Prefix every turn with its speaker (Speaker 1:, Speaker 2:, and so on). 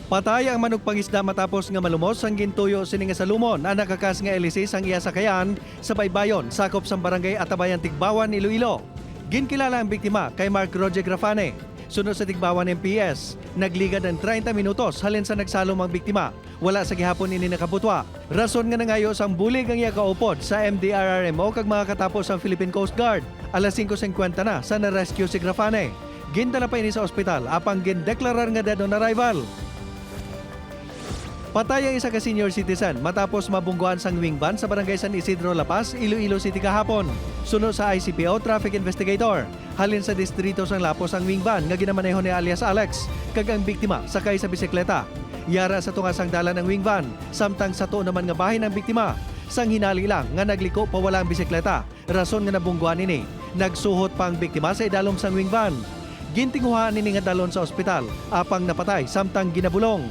Speaker 1: Patay ang manok pangisda matapos nga malumos ang gintuyo sini nga salumon ang nakakas nga elisis ang iya sakayan sa baybayon sakop sa barangay Atabayan Tigbawan, Iloilo. Ginkilala ang biktima kay Mark Roger Grafane. Sunod sa Tigbawan MPS, nagligad ng 30 minutos halin sa nagsalom ang biktima. Wala sa gihapon ini nakabutwa. Rason nga nangayos ang bulig ang iya kaupod sa MDRRMO kag mga katapos ang Philippine Coast Guard. Alas 5:50 na sa na-rescue si Grafane. Gindala pa ini sa ospital apang gindeklarar nga dead on arrival. Patay ang isa ka senior citizen matapos mabungguan sang wing van sa barangay San Isidro, La Paz, Iloilo City kahapon. Sunod sa ICPO traffic investigator, halin sa distrito sang Lapos ang wing van nga ginamaneho ni alias Alex, kag ang biktima sakay sa bisikleta. Yara sa tungasang dala ng wing van, samtang sa tuon naman nga bahin ng biktima. Sang hinali lang nga nagliko pa wala ang bisikleta, rason nga nabungguan ini. Nagsuhot pa ang biktima sa idalom sang wing van. Gintinguhaan nini nga dalon sa ospital, apang napatay samtang ginabulong.